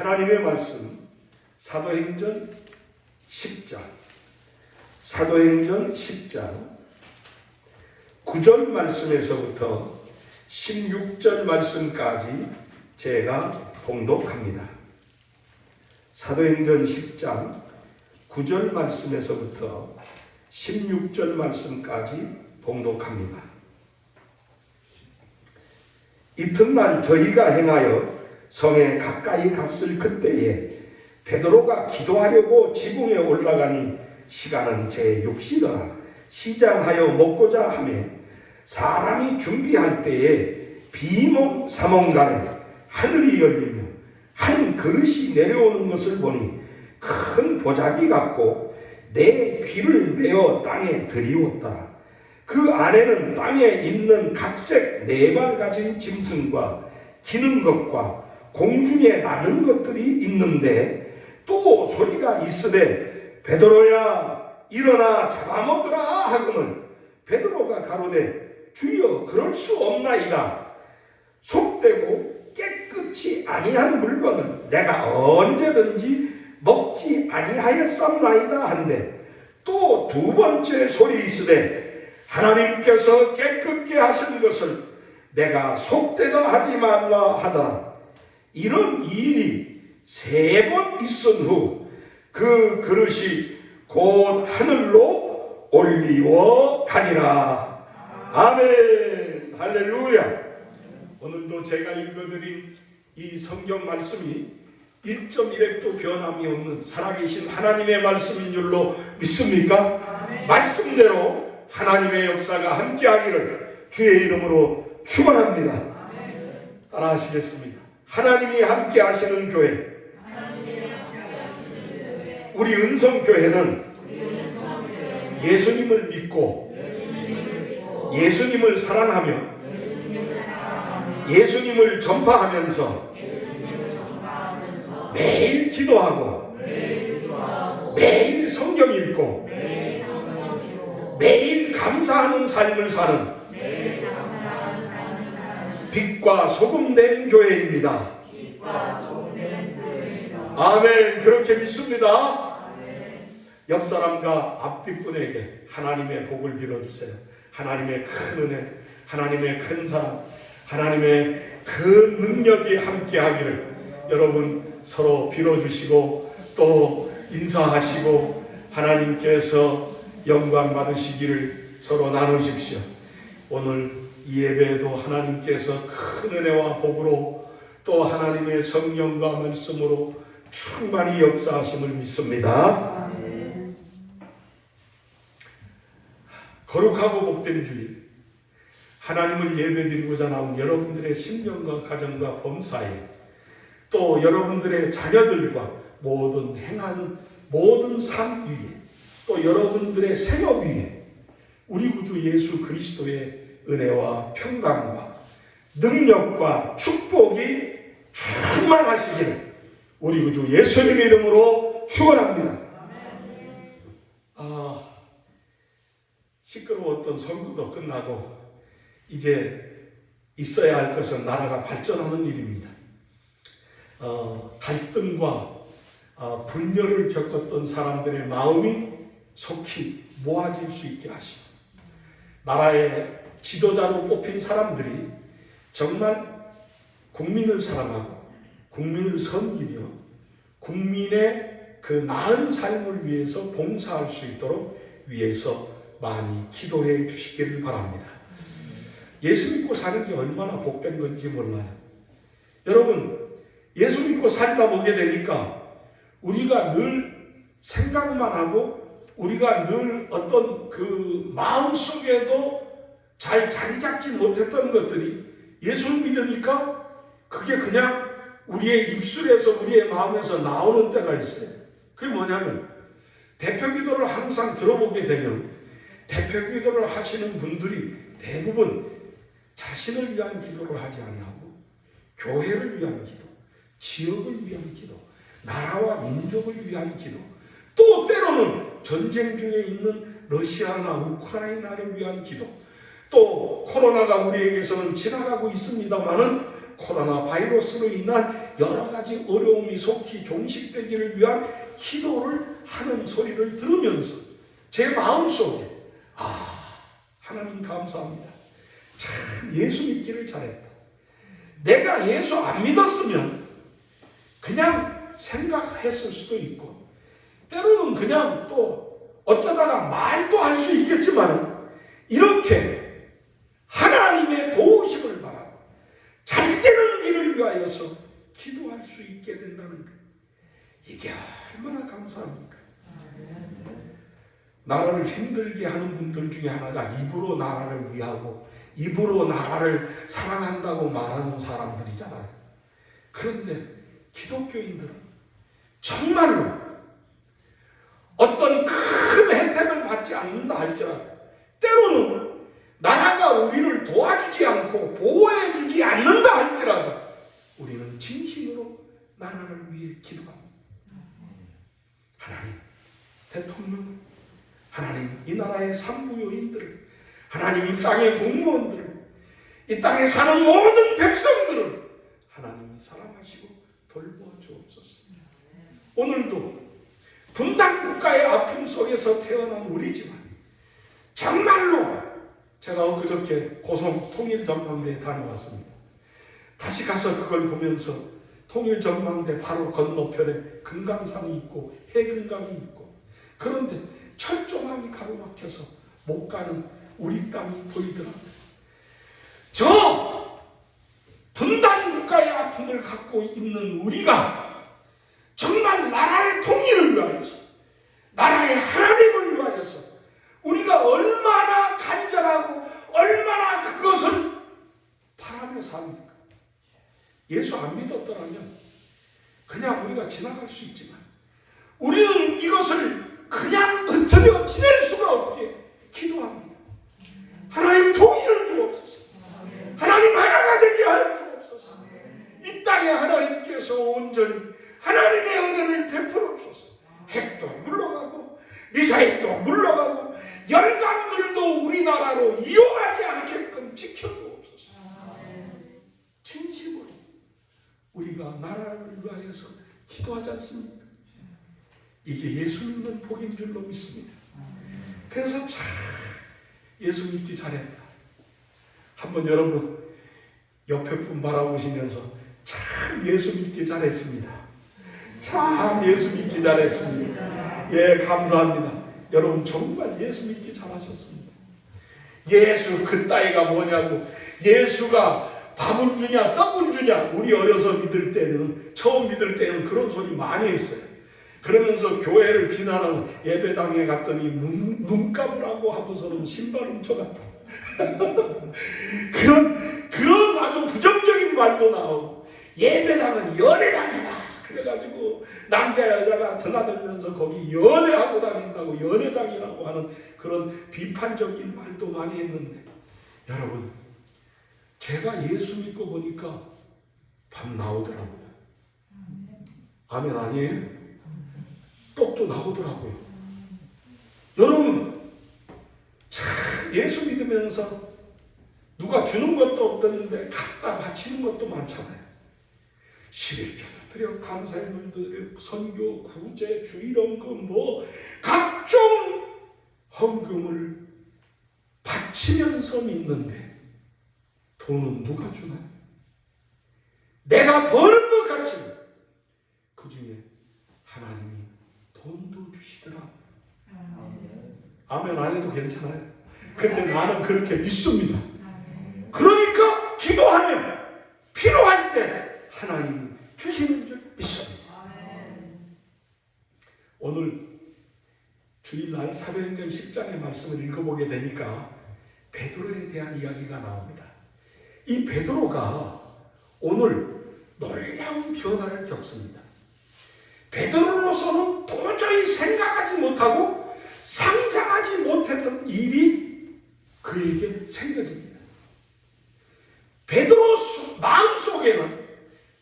하나님의 말씀 사도행전 10장 9절 말씀에서부터 16절 말씀까지 제가 봉독합니다. 사도행전 10장 9절 말씀에서부터 16절 말씀까지 봉독합니다. 이튿날 저희가 행하여 성에 가까이 갔을 그때에 베드로가 기도하려고 지붕에 올라가니 시간은 제6시더라. 시장하여 먹고자 하며 사람이 준비할 때에 비몽사몽간에 하늘이 열리며 한 그릇이 내려오는 것을 보니 큰 보자기 같고 내 귀를 메어 땅에 들이웠더라. 그 안에는 땅에 있는 각색 4발 가진 짐승과 기는 것과 공중에 나는 것들이 있는데 또 소리가 있으되 베드로야 일어나 잡아먹으라 하거늘 베드로가 가로되 주여 그럴 수 없나이다. 속되고 깨끗이 아니한 물건은 내가 언제든지 먹지 아니하였었나이다 한데 또 2번째 소리 있으되 하나님께서 깨끗게 하신 것을 내가 속되다 하지 말라 하더라. 이런 일이 3번 있은 후 그 그릇이 곧 하늘로 올리워 가니라. 아멘. 할렐루야. 오늘도 제가 읽어드린 이 성경 말씀이 1.1획도 변함이 없는 살아계신 하나님의 말씀인 줄로 믿습니까? 아멘. 말씀대로 하나님의 역사가 함께하기를 주의 이름으로 축원합니다. 아멘. 따라 하시겠습니다. 하나님이 함께하시는 교회, 우리 은성교회는 예수님을 믿고 예수님을 사랑하며 예수님을 전파하면서 매일 기도하고 매일 성경 읽고 매일 감사하는 삶을 사는 빛과 소금 된 교회입니다. 아멘. 그렇게 믿습니다. 옆 사람과 앞뒤 분에게 하나님의 복을 빌어주세요. 하나님의 큰 은혜, 하나님의 큰 사랑, 하나님의 그 능력이 함께하기를 여러분 서로 빌어주시고 또 인사하시고 하나님께서 영광 받으시기를 서로 나누십시오. 오늘 이 예배에도 하나님께서 큰 은혜와 복으로 또 하나님의 성령과 말씀으로 충만히 역사하심을 믿습니다. 아멘. 거룩하고 복된 주일, 하나님을 예배드리고자 나온 여러분들의 심령과 가정과 범사에 또 여러분들의 자녀들과 모든 행하는 모든 삶 위에 또 여러분들의 생업 위에 우리 구주 예수 그리스도의 은혜와 평강과 능력과 축복이 충만하시기를 우리 구주 예수님 이름으로 축원합니다. 시끄러웠던 선거도 끝나고 이제 있어야 할 것은 나라가 발전하는 일입니다. 갈등과 분열을 겪었던 사람들의 마음이 속히 모아질 수 있게 하시고 나라의 지도자로 뽑힌 사람들이 정말 국민을 사랑하고 국민을 섬기며 국민의 그 나은 삶을 위해서 봉사할 수 있도록 위해서 많이 기도해 주시기를 바랍니다. 예수 믿고 사는 게 얼마나 복된 건지 몰라요. 여러분, 예수 믿고 살다 보게 되니까 우리가 늘 생각만 하고 우리가 늘 어떤 그 마음 속에도 잘 자리 잡지 못했던 것들이 예수를 믿으니까 그게 그냥 우리의 입술에서 우리의 마음에서 나오는 때가 있어요. 그게 뭐냐면 대표 기도를 항상 들어보게 되면 대표 기도를 하시는 분들이 대부분 자신을 위한 기도를 하지 아니하고 교회를 위한 기도, 지역을 위한 기도, 나라와 민족을 위한 기도, 또 때로는 전쟁 중에 있는 러시아나 우크라이나를 위한 기도, 또 코로나가 우리에게서는 지나가고 있습니다마는 코로나 바이러스로 인한 여러 가지 어려움이 속히 종식되기를 위한 기도를 하는 소리를 들으면서 제 마음속에 하나님 감사합니다. 참 예수 믿기를 잘했다. 내가 예수 안 믿었으면 그냥 생각했을 수도 있고 때로는 그냥 또 어쩌다가 말도 할 수 있겠지만 이렇게 하나님의 도우심을 바라고 잘 되는 길을 위하여서 기도할 수 있게 된다는 것, 이게 얼마나 감사합니까? 나라를 힘들게 하는 분들 중에 하나가 입으로 나라를 위하고 입으로 나라를 사랑한다고 말하는 사람들이잖아요. 그런데 기독교인들은 정말로 어떤 큰 혜택을 받지 않는다 할지라도 때로는 나라가 우리를 도와주지 않고 보호해주지 않는다 할지라도 우리는 진심으로 나라를 위해 기도합니다. 하나님, 대통령, 하나님, 이 나라의 산부요인들을, 하나님, 이 땅의 공무원들을, 이 땅에 사는 모든 백성들을 하나님이 사랑하시고 돌보주옵소서. 오늘도 분단 국가의 아픔 속에서 태어난 우리지만 정말로 제가 엊그저께 고성 통일전망대에 다녀왔습니다. 다시 가서 그걸 보면서 통일전망대 바로 건너편에 금강산이 있고 해금강이 있고 그런데 철조망이 가로막혀서 못 가는 우리 땅이 보이더라고요. 저 분단 국가의 아픔을 갖고 있는 우리가 정말 나라의 통일을 위하여서 나라의 하나님을 위하여서 우리가 얼마나 간절하고 얼마나 그것을 바라며 삽니까? 예수 안 믿었더라면 그냥 우리가 지나갈 수 있지만 우리는 이것을 그냥 흩어져 지낼 수가 없게 기도합니다. 하나님 통일을 주옵소서. 하나님 하나가 되게 하여 주옵소서. 이 땅에 하나님께서 온전히 하나님의 은혜를 베풀어 주소서. 핵도 물러가고 미사일도 물러가고 열강들도 우리나라로 이용하지 않게끔 지켜주옵소서. 진심으로 우리가 나라를 위하여서 기도하지 않습니까? 이게 예수 믿는 복인 줄로 믿습니다. 그래서 참 예수 믿기 잘했다. 한번 여러분 옆에 분 바라보시면서 참 예수 믿기 잘했습니다. 참 예수 믿기 잘했습니다. 예, 감사합니다. 여러분 정말 예수 믿기 잘하셨습니다. 예수 그따위가 뭐냐고, 예수가 밥을 주냐 떡을 주냐, 우리 어려서 믿을 때는, 처음 믿을 때는 그런 소리 많이 했어요. 그러면서 교회를 비난하는 예배당에 갔더니 눈감을 하고 하고서는 신발 훔쳐갔다. 그런 아주 부정적인 말도 나오고, 예배당은 연애당이다. 그래가지고 남자 여자가 드나들면서 거기 연애하고 다닌다고 연애당이라고 하는 그런 비판적인 말도 많이 했는데, 여러분 제가 예수 믿고 보니까 밥 나오더라고요. 아멘 아니에요? 떡도 나오더라고요. 여러분 참 예수 믿으면서 누가 주는 것도 없던데 갖다 바치는 것도 많잖아요. 11조도 드려, 감사의 드려, 선교, 구제, 주일헌금, 각종 헌금을 바치면서 믿는데 돈은 누가 주나요? 내가 버는 것 같지만 그 중에 하나님이 돈도 주시더라. 아멘 안 해도 괜찮아요. 근데 나는 그렇게 믿습니다. 그러니까 기도하면 필요할 때 하나님이 주시는 줄 믿습니다. 오늘 주일날 사도행전 10장의 말씀을 읽어보게 되니까 베드로에 대한 이야기가 나옵니다. 이 베드로가 오늘 놀라운 변화를 겪습니다. 베드로로서는 도저히 생각하지 못하고 상상하지 못했던 일이 그에게 생겨집니다. 베드로 마음속에는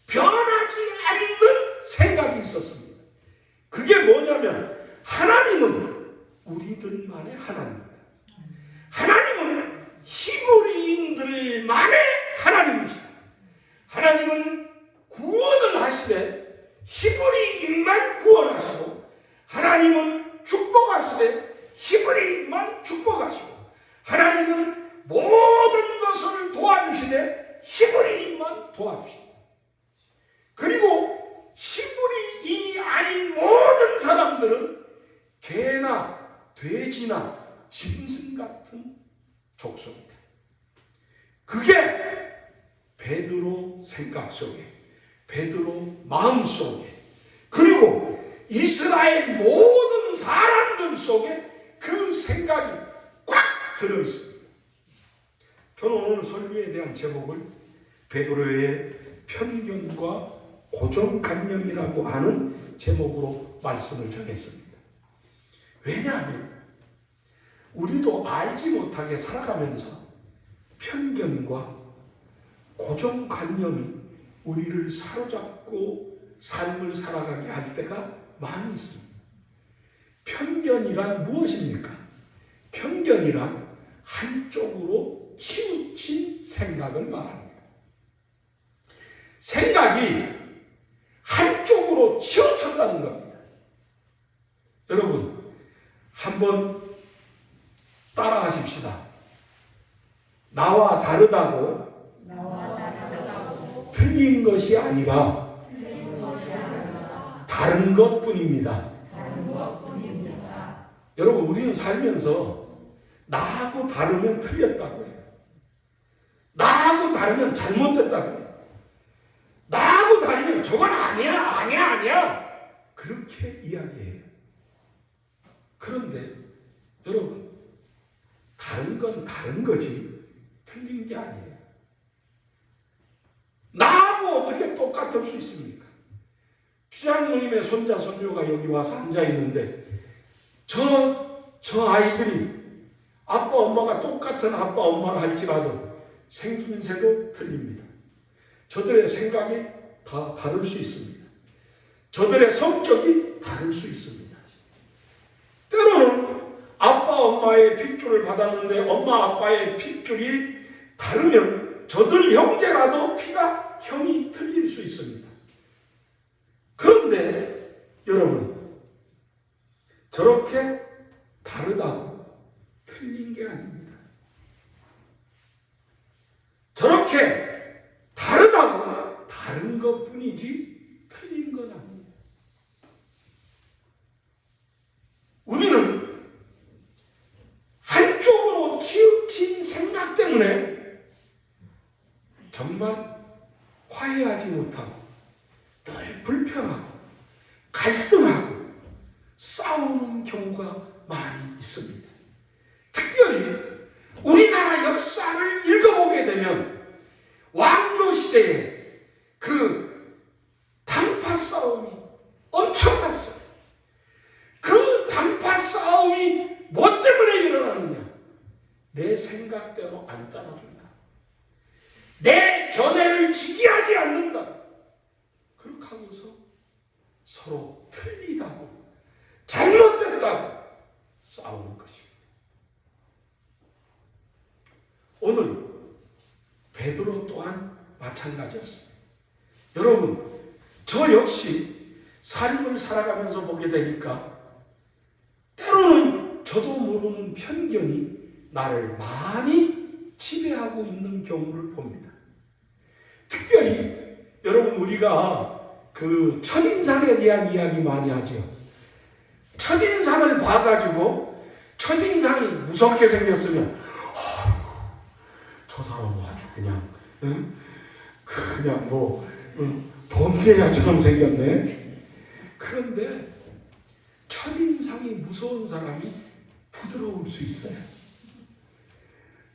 변하지 않는 생각이 있었습니다. 그게 뭐냐면 하나님은 우리들만의 하나님입니다. 하나님은 히브리인들만의 하나님이십니다. 하나님 하시되 히브리인만 구원하시고 하나님은 축복하시되 히브리인만 축복하시고 하나님은 모든 것을 도와주시되 히브리인만 도와주시고 그리고 히브리인이 아닌 모든 사람들은 개나 돼지나 짐승 같은 족속입니다. 그게 베드로 생각 속에, 베드로 마음 속에, 그리고 이스라엘 모든 사람들 속에 그 생각이 꽉 들어있습니다. 저는 오늘 설교에 대한 제목을 베드로의 편견과 고정관념이라고 하는 제목으로 말씀을 정했습니다. 왜냐하면 우리도 알지 못하게 살아가면서 편견과 고정관념이 우리를 사로잡고 삶을 살아가게 할 때가 많이 있습니다. 편견이란 무엇입니까? 편견이란 한쪽으로 치우친 생각을 말합니다. 생각이 한쪽으로 치우쳤다는 겁니다. 여러분, 한번 따라 하십시다. 나와 다르다고 틀린 것이 아니라 다른 것뿐입니다. 여러분, 우리는 살면서 나하고 다르면 틀렸다고 해요. 나하고 다르면 잘못됐다고 해요. 나하고 다르면 저건 아니야. 그렇게 이야기해요. 그런데 여러분, 다른 건 다른 거지 틀린 게 아니에요. 나하고 어떻게 똑같을 수 있습니까? 주장님의 손자 손녀가 여기 와서 앉아 있는데 저 아이들이 아빠 엄마가 똑같은 아빠 엄마를 할지라도 생김새도 틀립니다. 저들의 생각이 다 다를 수 있습니다. 저들의 성격이 다를 수 있습니다. 때로는 아빠 엄마의 핏줄을 받았는데 엄마 아빠의 핏줄이 다르면 저들 형제라도 형이 틀릴 수 있습니다. 그런데 여러분, 저렇게 다르다고 틀린 게 아닙니다. 저렇게 다르다고 다른 것뿐이지 틀린 건 아니에요. 우리는 한쪽으로 치우친 생각 때문에 정말 화해하지 못하고 늘 불편하고 갈등하고 싸우는 경우가 많이 있습니다. 특별히 우리나라 역사를 읽어보게 되면 왕조시대에 그 단파 싸움이 엄청났어요. 그 단파 싸움이 뭐 때문에 일어나느냐? 내 생각대로 안 따라준다. 내 견해를 지지하지 않는다. 그렇게 하고서 서로 틀리다고 잘못됐다고 싸우는 것입니다. 오늘 베드로 또한 마찬가지였습니다. 여러분, 저 역시 삶을 살아가면서 보게 되니까 때로는 저도 모르는 편견이 나를 많이 지배하고 있는 경우를 봅니다. 특별히 여러분, 우리가 그 첫인상에 대한 이야기 많이 하죠. 첫인상을 봐가지고 첫인상이 무섭게 생겼으면 저 사람은 아주 그냥 범죄자처럼 생겼네. 그런데 첫인상이 무서운 사람이 부드러울 수 있어요.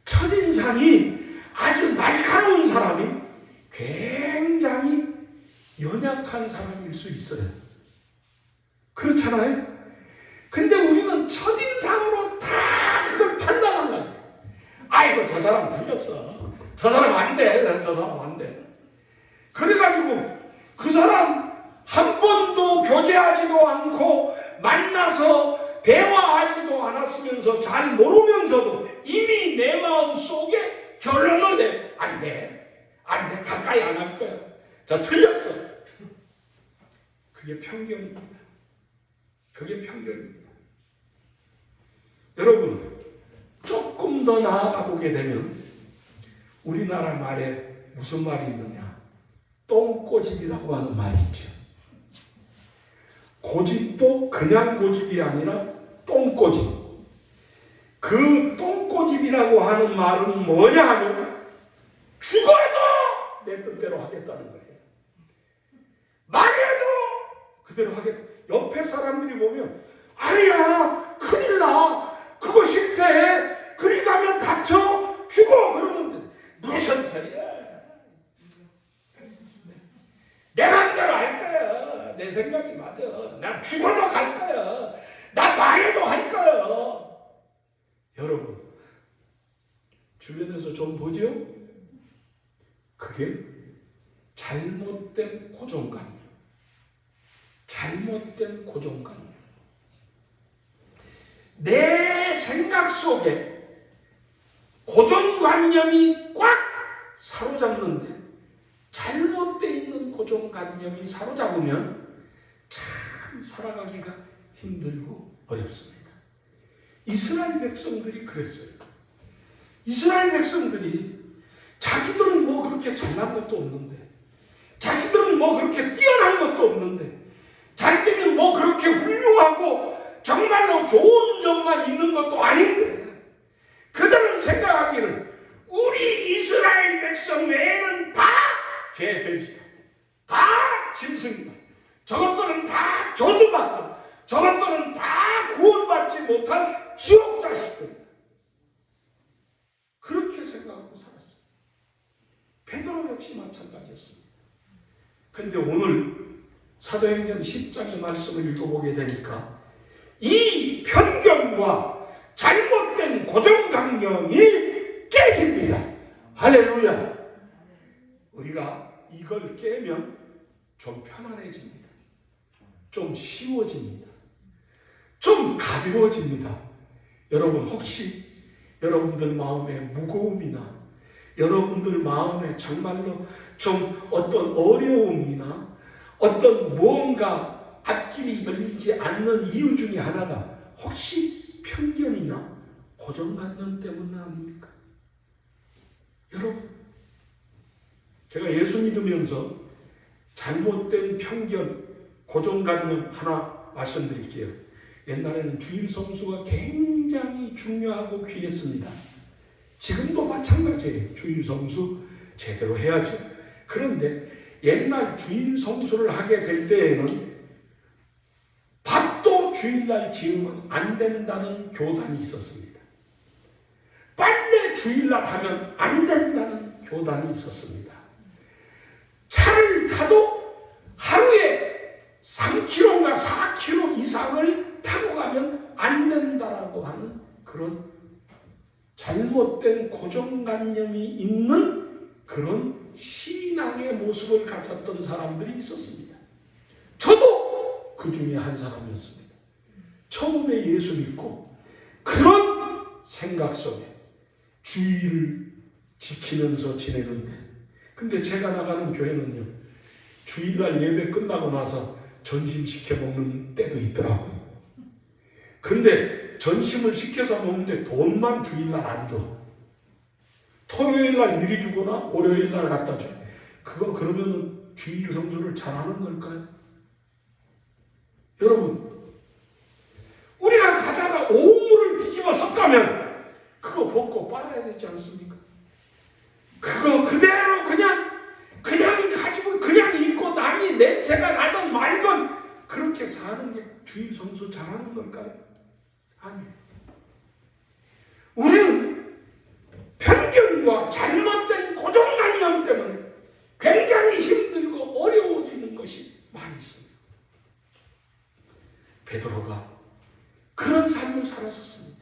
첫인상이 아주 날카로운 사람이 굉장히 연약한 사람일 수 있어요. 그렇잖아요? 근데 우리는 첫인상으로 다 그걸 판단한 거예요. 아이고, 저 사람 틀렸어. 저 사람 안 돼. 저 사람 안 돼. 그래가지고 그 사람 한 번도 교제하지도 않고 만나서 대화하지도 않았으면서 잘 모르면서도 이미 내 마음 속에 결론을 내. 안 돼. 가까이 안 할 거야. 저 틀렸어. 그게 편견입니다. 그게 편견입니다. 여러분, 조금 더 나아가 보게 되면 우리나라 말에 무슨 말이 있느냐? 똥꼬집이라고 하는 말이 있죠. 고집도 그냥 고집이 아니라 똥꼬집. 그 똥꼬집이라고 하는 말은 뭐냐 하면 죽어도 내 뜻대로 하겠다는 거예요. 망해도 그대로 하겠다. 옆에 사람들이 보면 아니야 큰일 나 그거 실패해 그리 가면 다쳐 죽어 그러는데 무슨 소리야. 내 맘대로 할 거야. 내 생각이 맞아. 나 죽어도 갈 거야. 나 망해도 할 거야. 여러분 주변에서 좀 보죠? 그게 잘못된 고정관념. 잘못된 고정관념. 내 생각 속에 고정관념이 꽉 사로잡는데 잘못되어 있는 고정관념이 사로잡으면 참 살아가기가 힘들고 어렵습니다. 이스라엘 백성들이 그랬어요. 이스라엘 백성들이 자기들은 뭐 그렇게 잘난 것도 없는데 자기들은 뭐 그렇게 뛰어난 것도 없는데 자기들은 뭐 그렇게 훌륭하고 정말로 좋은 점만 있는 것도 아닌데 그들은 생각하기를 우리 이스라엘 백성 외에는 다 개돼지다. 다 짐승이다. 저것들은 다 저주받고 저것들은 다 구원받지 못한 지옥 자식들이다. 그렇게 생각하고 살았어요. 베드로 역시 마찬가지였습니다. 그런데 오늘 사도행전 10장의 말씀을 읽어보게 되니까 이 편견과 잘못된 고정관념이 깨집니다. 할렐루야. 우리가 이걸 깨면 좀 편안해집니다. 좀 쉬워집니다. 좀 가벼워집니다. 여러분 혹시 여러분들 마음에 무거움이나 여러분들 마음에 정말로 좀 어떤 어려움이나 어떤 무언가 앞길이 열리지 않는 이유 중에 하나가 혹시 편견이나 고정관념 때문 아닙니까? 여러분 제가 예수 믿으면서 잘못된 편견, 고정관념 하나 말씀드릴게요. 옛날에는 주일 성수가 굉장히 중요하고 귀했습니다. 지금도 마찬가지예요. 주일 성수 제대로 해야죠. 그런데 옛날 주일 성수를 하게 될 때에는 밥도 주일날 지으면 안 된다는 교단이 있었습니다. 빨래 주일날 하면 안 된다는 교단이 있었습니다. 차를 타도 하루에 3km인가 4km 이상을 타고 가면 안 된다라고 하는 그런 잘못된 고정관념이 있는 그런 신앙의 모습을 가졌던 사람들이 있었습니다. 저도 그 중에 한 사람이었습니다. 처음에 예수 믿고 그런 생각 속에 주의를 지키면서 지내는데 근데 제가 나가는 교회는요 주일날 예배 끝나고 나서 전심 시켜 먹는 때도 있더라고요. 그런데 전심을 시켜서 먹는데 돈만 주일날 안 줘. 토요일날 미리 주거나 월요일날 갖다 줘. 그거 그러면 주일 성수를 잘하는 걸까요? 여러분 우리가 가다가 오물을 뒤집어 섞으면 그거 벗고 빨아야 되지 않습니까? 그거 그대로 그냥 가지고 그냥 입고 남이 냄새가 나든 말건 그렇게 사는 게 주일 성수 잘하는 걸까요? 아니에요. 우리는 편견과 잘못된 고정관념 때문에 굉장히 힘들고 어려워지는 것이 많이 있습니다. 베드로가 그런 삶을 살았었습니다.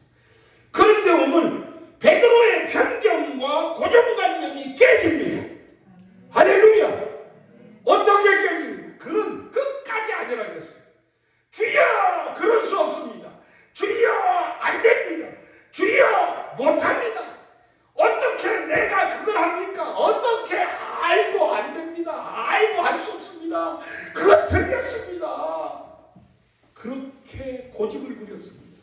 그런데 오늘 베드로의 편견과 고정관념이 깨집니다. 할렐루야. 어떻게 깨집니까? 그는 끝까지 아니라 그랬어요. 주여 그럴 수 없습니다. 주여 안 됩니다. 주여 못합니다. 어떻게 내가 그걸 합니까? 어떻게 아이고 안 됩니다. 아이고 할 수 없습니다. 그 그거 틀렸습니다. 그렇게 고집을 부렸습니다.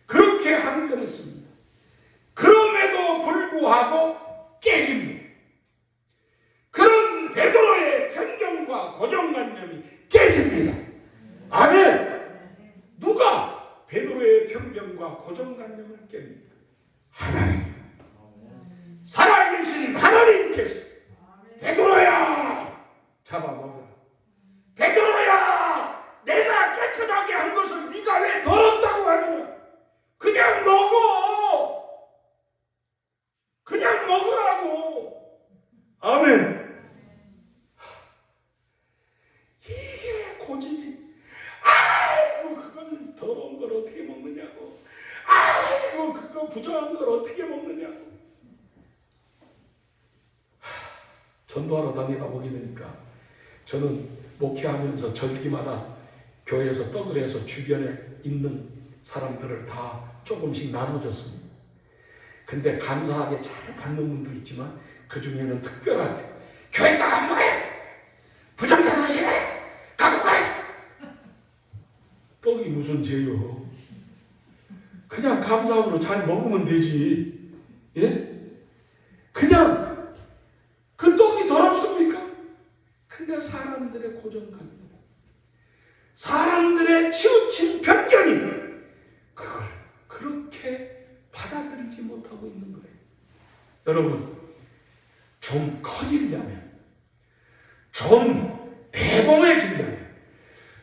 그렇게 항변했습니다. 그럼에도 불구하고 깨집니다. 그런 베드로의 편견과 고정관념이 깨집니다. 아멘. 누가 베드로의 편견과 고정관념을 깹니까? 하나님. 살아계신 하나님께서 베드로야 잡아먹어라. 베드로야 내가 깨끗하게 한 것을 네가 왜 더럽다고 하느냐. 그냥 먹어. 그냥 먹으라고. 아멘. 이게 고집이. 아이고 그건 더러운 걸 어떻게 먹느냐고. 아이고 그거 부정한 걸 어떻게 먹느냐고. 전도하러 다니다 보게 되니까 저는 목회하면서 절기마다 교회에서 떡을 해서 주변에 있는 사람들을 다 조금씩 나눠줬습니다. 근데 감사하게 잘 받는 분도 있지만 그 중에는 특별하게 교회 떡 안 먹어요. 부정타서 싫어요. 갖고 가요. 떡이 무슨 죄요. 그냥 감사함으로 잘 먹으면 되지. 예? 그냥 그 떡이 더럽습니까? 근데 사람들의 고정관념, 사람들의 치우친 편견이 그걸 그렇게 받아들이지 못하고 있는 거예요. 여러분, 좀 커지려면, 좀 대범해지려면,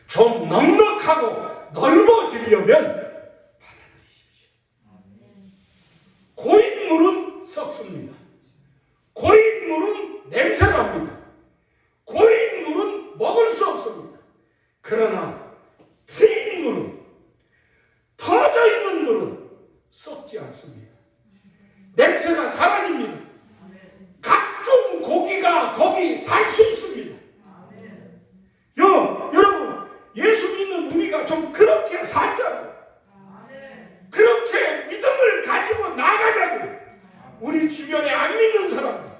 좀 넉넉하고 넓어지려면 받아들이십시오. 고인물은 썩습니다. 고인물은 냄새납니다. 고인물은 먹을 수 없습니다. 그러나 트인 물은, 터져 있는 물은 썩지 않습니다. 냄새가 사라집니다. 각종 고기가 거기 살 수 있습니다. 여러분, 예수 믿는 우리가 좀 그렇게 살자고, 그렇게 믿음을 가지고 나가자고. 우리 주변에 안 믿는 사람들,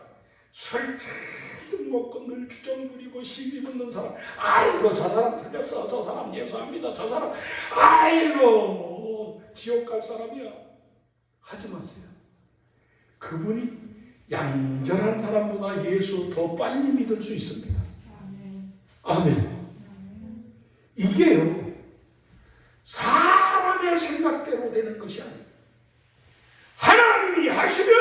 술 잔뜩 먹고 늘 주정 부리고 시비 붙는 사람, 아이고 저 사람 틀렸어, 저 사람 예수 안 믿어, 저 사람 아이고 지옥 갈 사람이야. 하지 마세요. 그분이 얌전한 사람보다 예수 더 빨리 믿을 수 있습니다. 아멘. 이게요, 사람의 생각대로 되는 것이 아니에요. 하나님이 하시면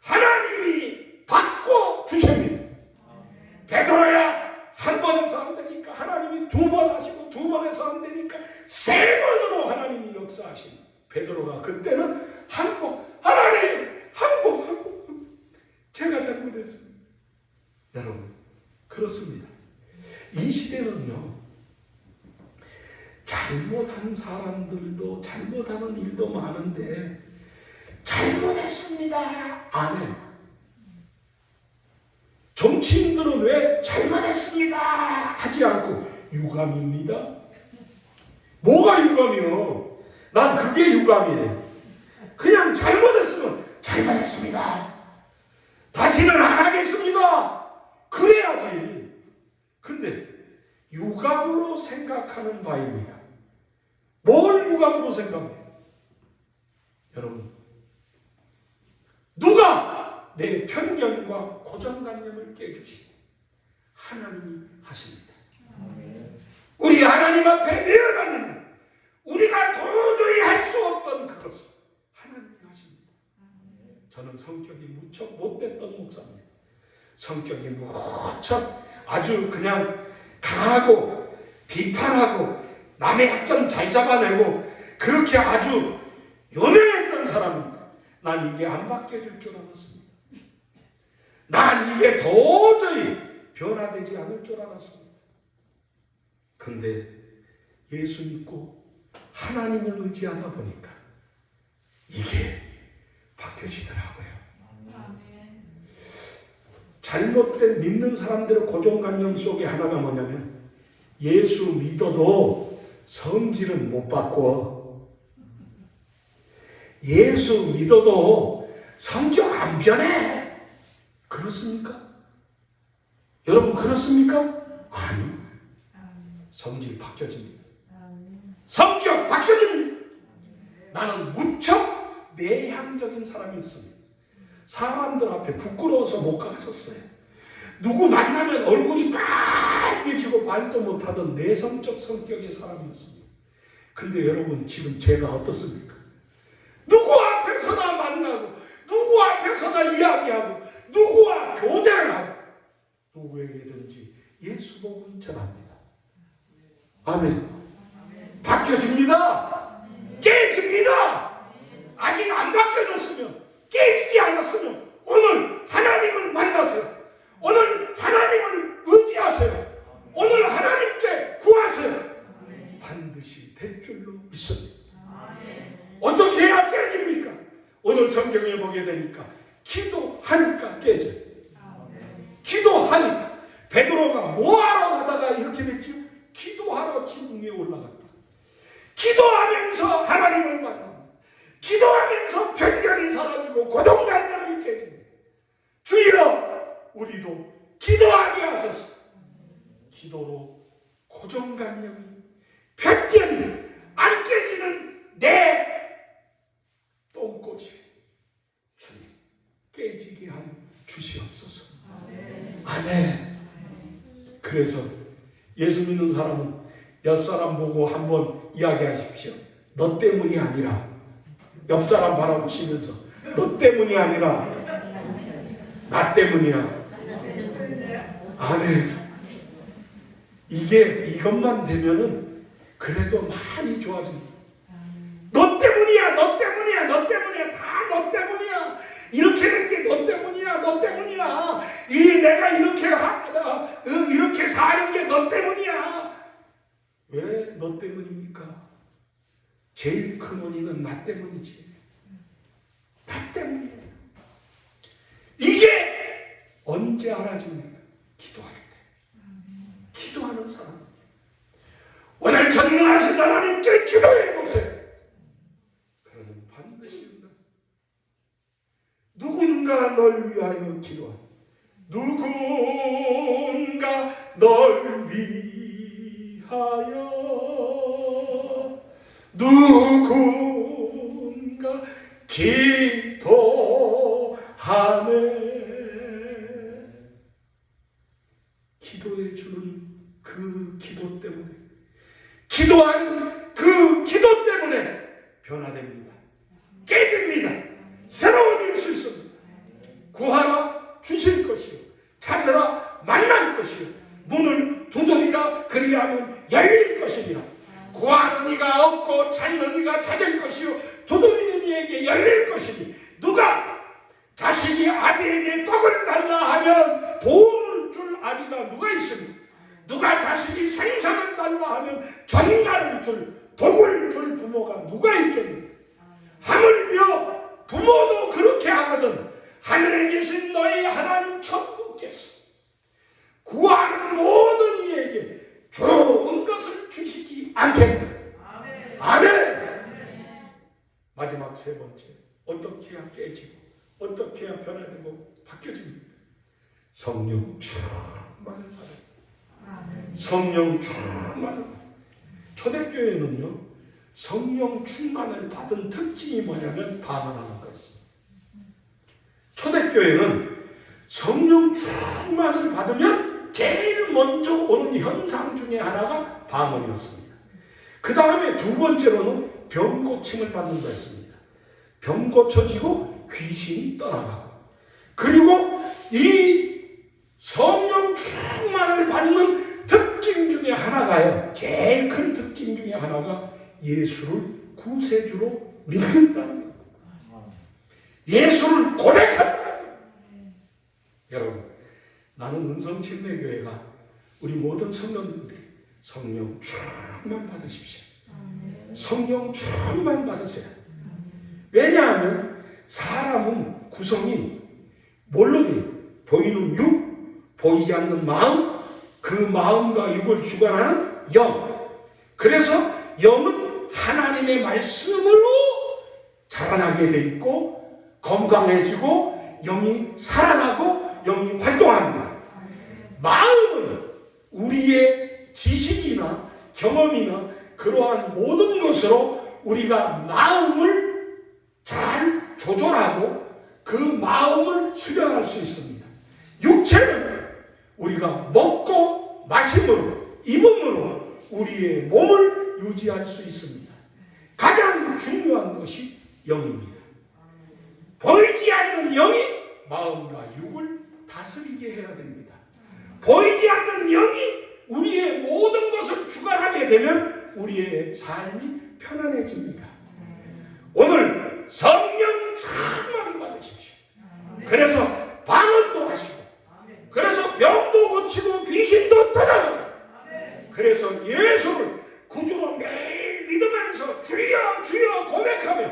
하나님이 받고 주십니다. 베드로야 한 번 해서 안 되니까 하나님이 두 번 하시고, 두 번 해서 안 되니까 세 번으로 하나님이 역사하신 베드로가 그때는 하나님 항복 제가 잘못했습니다. 여러분, 그렇습니다. 이 시대는요, 잘못한 사람들도 잘못하는 일도 많은데 잘못했습니다 안 해. 정치인들은 왜 잘못했습니다 하지 않고 유감입니다. 뭐가 유감이요? 난 그게 유감이에요. 그냥 잘못했으면 잘못했습니다, 다시는 안 하겠습니다, 그래야지. 근데 유감으로 생각하는 바입니다. 뭘 유감으로 생각해요? 여러분, 누가 내 편견과 고정관념을 깨주시고? 하나님이 하십니다. 우리 하나님 앞에 내어놓는 우리가 도저히 할 수 없던 그것을 하나님이 하십니다. 저는 성격이 무척 못됐던 목사입니다. 성격이 무척 아주 그냥 강하고 비판하고 남의 약점 잘 잡아내고 그렇게 아주 유명했던 사람입니다. 난 이게 안 바뀌어질 줄 알았습니다. 난 이게 도저히 변화되지 않을 줄 알았습니다. 그런데 예수 믿고 하나님을 의지하다 보니까 이게 바뀌어지더라고요. 잘못된 믿는 사람들의 고정관념 속에 하나가 뭐냐면, 예수 믿어도 성질은 못 바꿔. 예수 믿어도 성격 안 변해. 그렇습니까? 여러분, 그렇습니까? 아니, 성질 바뀌어집니다. 성격 바뀌어집니다. 나는 무척 내향적인 사람이었습니다. 사람들 앞에 부끄러워서 못 갔었어요. 누구 만나면 얼굴이 빨개지고 말도 못하던 내성적 성격의 사람이었습니다. 근데 여러분, 지금 제가 어떻습니까? 누구 앞에서나 만나고 누구 앞에서나 이야기하고 누구와 교제를 하고 누구에게든지 예수 복음을 전합니다. 아멘. 바뀌어집니다. 깨집니다. 아직 안 바뀌어졌으면, 깨지지 않았으면 오늘 하나님을 만나세요. 오늘 하나님을 의지하세요. 오늘 하나님께 구하세요. 반드시 될 줄로 믿습니다. 어떻게 해야 깨집니까? 오늘 성경에 보게 되니까 기도하니까 깨져요. 기도하니까. 베드로가 뭐하러 가다가 이렇게 됐죠? 기도하러 지붕 위에 올라갔다. 기도하면서 하나님을 만납니다. 기도하면서 편견이 사라지고 고정관념이 깨집니다. 주여, 우리도 기도하게 하소서. 기도로 고정관념이, 편견이 안 깨지는 내 똥꼬치 주님 깨지게 하여 주시옵소서. 아멘. 그래서 예수 믿는 사람은 옆사람 보고 한번 이야기하십시오. 너 때문이 아니라, 옆사람 바라보시면서 너 때문이 아니라 나 때문이야. 아멘. 이것만 되면은 그래도 많이 좋아집니다. 너 때문이야, 너 때문이야, 너 때문이야, 다 너 때문이야. 이렇게 된 게 너 때문이야, 너 때문이야. 내가 이렇게 사는 게 너 때문이야. 왜 너 때문입니까? 제일 큰 원인은 나 때문이지. 나 때문이에요. 이게 언제 알아집니까? 기도할 때. 기도하는 사람. 오늘 전능하신 하나님께 기도해 보세요. 그러면 반드시 누군가 널 위하여 기도한다. 누군가 널 위하여 누군가 기도하네. 기도해 주는 그 기도 때문에, 기도하는 그 기도 때문에 변화됩니다. 깨집니다. 새로워질 수 있습니다. 구하라 주실 것이요, 찾으라 만날 것이요, 문을 두드리라 그리하면 열릴 것이니라. 구하는 이가 없고 찾는 이가 찾을 것이요, 두드리는 이에게 열릴 것이니. 누가 자식이 아비에게 떡을 달라 하면 돈을 줄 아비가 누가 있습니까? 누가 자식이 생선을 달라 하면 전갈을 줄, 독을 줄 부모가 누가 있겠는가? 하물며 부모도 그렇게 하거든 하늘에 계신 너희 하나님 천국께서 구하는 모든 이에게 좋은 것을 주시지 않겠나. 아멘. 아멘. 마지막 세 번째, 어떻게 해야 깨지고 어떻게 해야 변화되고 바뀌어집니까? 성령 충만을 받아요. 성령 충만을. 초대교회는요, 성령 충만을 받은 특징이 뭐냐면 반응하는 거였습니다. 초대교회는 성령 충만을 받으면 제일 먼저 오는 현상 중에 하나가 방언이었습니다. 그 다음에 두 번째로는 병 고침을 받는 거였습니다. 병 고쳐지고 귀신이 떠나가고. 그리고 이 성령 충만을 받는 특징 중에 하나가요, 제일 큰 특징 중에 하나가 예수를 구세주로 믿는다는 것. 예수를 고백한다. 여러분, 나는 은성침례교회가 우리 모든 성도님들이 성령 충만 받으십시오. 성령 충만 받으세요. 왜냐하면 사람은 구성이 뭘로 돼요? 보이는 육, 보이지 않는 마음, 그 마음과 육을 주관하는 영. 그래서 영은 하나님의 말씀으로 자라나게 돼 있고 건강해지고 영이 살아나고 영이 활동합니다. 마음은 우리의 지식이나 지식이나 경험이나 그러한 모든 것으로 우리가 마음을 잘 조절하고 그 마음을 수련할 수 있습니다. 육체는 우리가 먹고 마심으로, 입음으로 우리의 몸을 유지할 수 있습니다. 가장 중요한 것이 영입니다. 보이지 않는 영이 마음과 육을 다스리게 해야 됩니다. 보이지 않는 영이 우리의 모든 것을 주관하게 되면 우리의 삶이 편안해집니다. 오늘 성령 충만히 받으십시오. 그래서 방언도 하시고, 그래서 병도 고치고 귀신도 떠나고, 그래서 예수를 구주로 매일 믿으면서 주여 주여 고백하며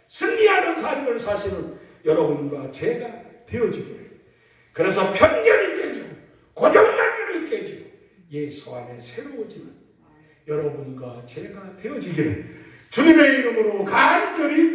승리하는 삶을 사시는 여러분과 제가 되어지기를, 그래서 편견이 깨지고 고정관념이 깨지고 예수 안에 새로워지는 여러분과 제가 되어지기를 주님의 이름으로 간절히